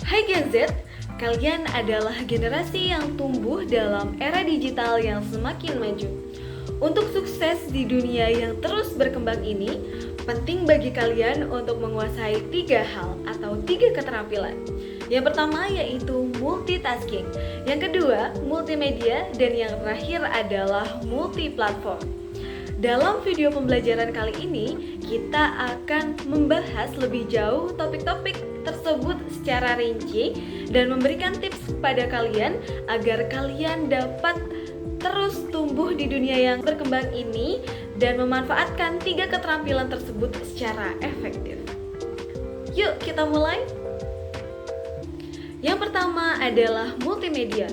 Hai Gen Z, kalian adalah generasi yang tumbuh dalam era digital yang semakin maju. Untuk sukses di dunia yang terus berkembang ini, penting bagi kalian untuk menguasai 3 hal atau 3 keterampilan. Yang pertama yaitu multitasking, yang kedua multimedia, dan yang terakhir adalah multiplatform. Dalam video pembelajaran kali ini, kita akan membahas lebih jauh topik-topik tersebut secara rinci dan memberikan tips kepada kalian agar kalian dapat terus tumbuh di dunia yang berkembang ini dan memanfaatkan 3 keterampilan tersebut secara efektif. Yuk kita mulai. Yang pertama adalah multimedia.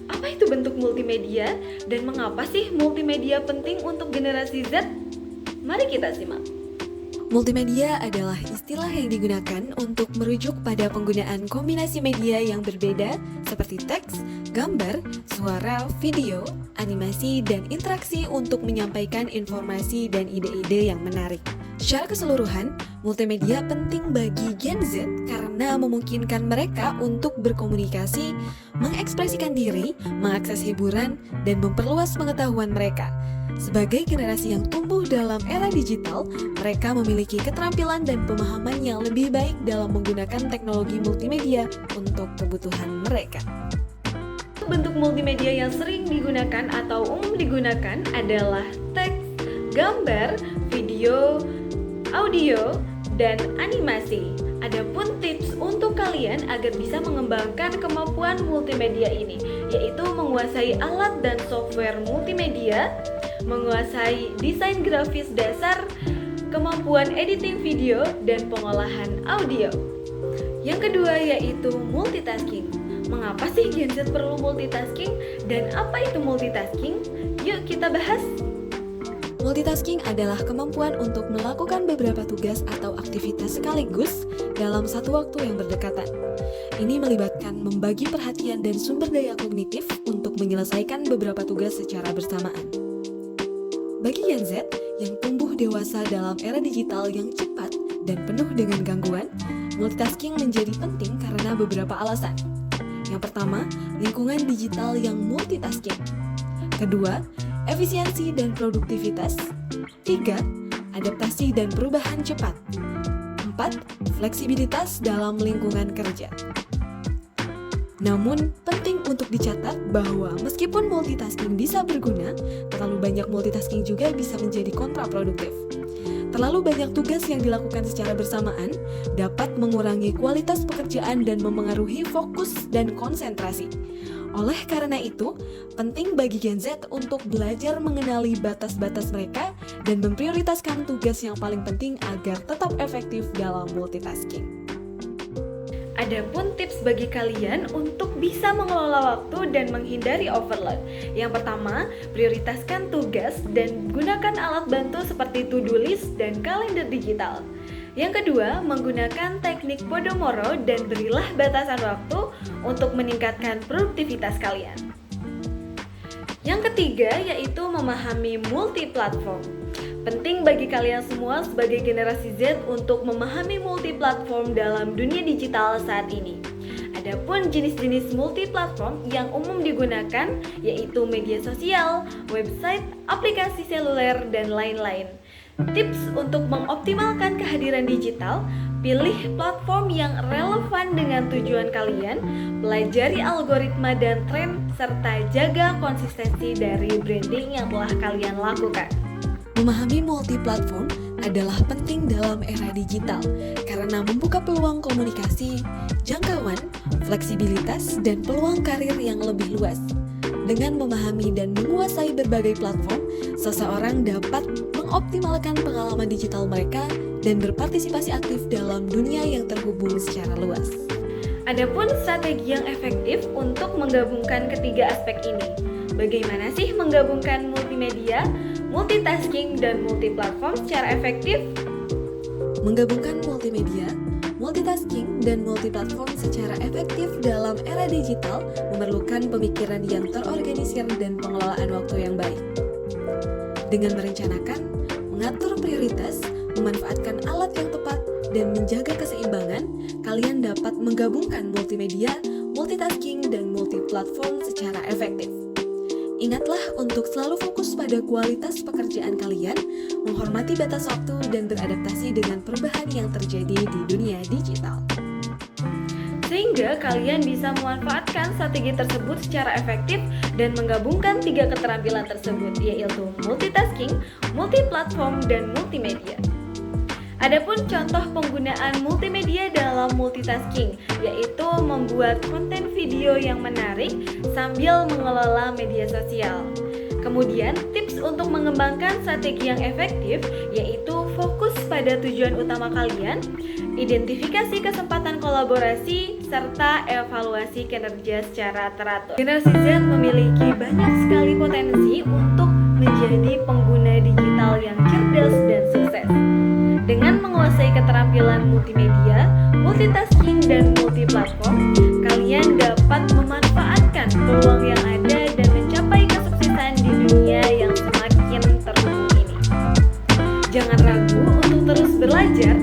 Apa itu bentuk multimedia dan mengapa sih multimedia penting untuk generasi Z? Mari kita simak. Multimedia adalah istilah yang digunakan untuk merujuk pada penggunaan kombinasi media yang berbeda seperti teks, gambar, suara, video, animasi, dan interaksi untuk menyampaikan informasi dan ide-ide yang menarik. Secara keseluruhan, multimedia penting bagi Gen Z karena memungkinkan mereka untuk berkomunikasi, mengekspresikan diri, mengakses hiburan, dan memperluas pengetahuan mereka. Sebagai generasi yang tumbuh dalam era digital, mereka memiliki keterampilan dan pemahaman yang lebih baik dalam menggunakan teknologi multimedia untuk kebutuhan mereka. Bentuk multimedia yang sering digunakan atau umum digunakan adalah teks, gambar, video, audio, dan animasi. Adapun tips untuk kalian agar bisa mengembangkan kemampuan multimedia ini, yaitu menguasai alat dan software multimedia, menguasai desain grafis dasar, kemampuan editing video, dan pengolahan audio. Yang kedua yaitu multitasking. Mengapa sih Gen Z perlu multitasking dan apa itu multitasking? Yuk kita bahas. Multitasking adalah kemampuan untuk melakukan beberapa tugas atau aktivitas sekaligus dalam satu waktu yang berdekatan. Ini melibatkan membagi perhatian dan sumber daya kognitif untuk menyelesaikan beberapa tugas secara bersamaan. Bagi Gen Z yang tumbuh dewasa dalam era digital yang cepat dan penuh dengan gangguan, multitasking menjadi penting karena beberapa alasan. Yang pertama, lingkungan digital yang multitasking. Kedua, efisiensi dan produktivitas. 3. Adaptasi dan perubahan cepat. 4. Fleksibilitas dalam lingkungan kerja. Namun, penting untuk dicatat bahwa meskipun multitasking bisa berguna, terlalu banyak multitasking juga bisa menjadi kontraproduktif. Terlalu banyak tugas yang dilakukan secara bersamaan dapat mengurangi kualitas pekerjaan dan memengaruhi fokus dan konsentrasi. Oleh karena itu, penting bagi Gen Z untuk belajar mengenali batas-batas mereka dan memprioritaskan tugas yang paling penting agar tetap efektif dalam multitasking. Adapun tips bagi kalian untuk bisa mengelola waktu dan menghindari overload. Yang pertama, prioritaskan tugas dan gunakan alat bantu seperti to-do list dan kalender digital. Yang kedua, menggunakan teknik Pomodoro dan berilah batasan waktu untuk meningkatkan produktivitas kalian. Yang ketiga yaitu memahami multiplatform. Penting bagi kalian semua sebagai generasi Z untuk memahami multiplatform dalam dunia digital saat ini. Adapun jenis-jenis multiplatform yang umum digunakan yaitu media sosial, website, aplikasi seluler, dan lain-lain. Tips untuk mengoptimalkan kehadiran digital: pilih platform yang relevan dengan tujuan kalian, pelajari algoritma dan tren, serta jaga konsistensi dari branding yang telah kalian lakukan. Memahami multiplatform adalah penting dalam era digital karena membuka peluang komunikasi, jangkauan, fleksibilitas, dan peluang karir yang lebih luas. Dengan memahami dan menguasai berbagai platform, seseorang dapat mengoptimalkan pengalaman digital mereka dan berpartisipasi aktif dalam dunia yang terhubung secara luas. Adapun strategi yang efektif untuk menggabungkan ketiga aspek ini. Bagaimana sih menggabungkan multimedia, multitasking, dan multiplatform secara efektif? Menggabungkan multimedia, multitasking, dan multiplatform secara efektif dalam era digital memerlukan pemikiran yang terorganisir dan pengelolaan waktu yang baik. Dengan merencanakan, mengatur prioritas, memanfaatkan alat yang tepat, dan menjaga keseimbangan, kalian dapat menggabungkan multimedia, multitasking, dan multiplatform secara efektif. Ingatlah untuk selalu fokus pada kualitas pekerjaan kalian, menghormati batas waktu, dan beradaptasi dengan perubahan yang terjadi di dunia digital. Sehingga kalian bisa memanfaatkan strategi tersebut secara efektif dan menggabungkan 3 keterampilan tersebut, yaitu multitasking, multiplatform, dan multimedia. Adapun contoh penggunaan multimedia dalam multitasking, yaitu membuat konten video yang menarik sambil mengelola media sosial. Kemudian, tips untuk mengembangkan strategi yang efektif yaitu fokus pada tujuan utama kalian, identifikasi kesempatan kolaborasi, serta evaluasi kinerja secara teratur. Generasi Z memiliki banyak sekali potensi untuk menjadi pengguna digital yang cerdas dan sukses. Dengan menguasai keterampilan multimedia, multitasking, dan multiplatform, kalian dapat memanfaatkan peluang yang ada dan mencapai kesuksesan di dunia yang semakin terhubung ini. Jangan ragu untuk terus belajar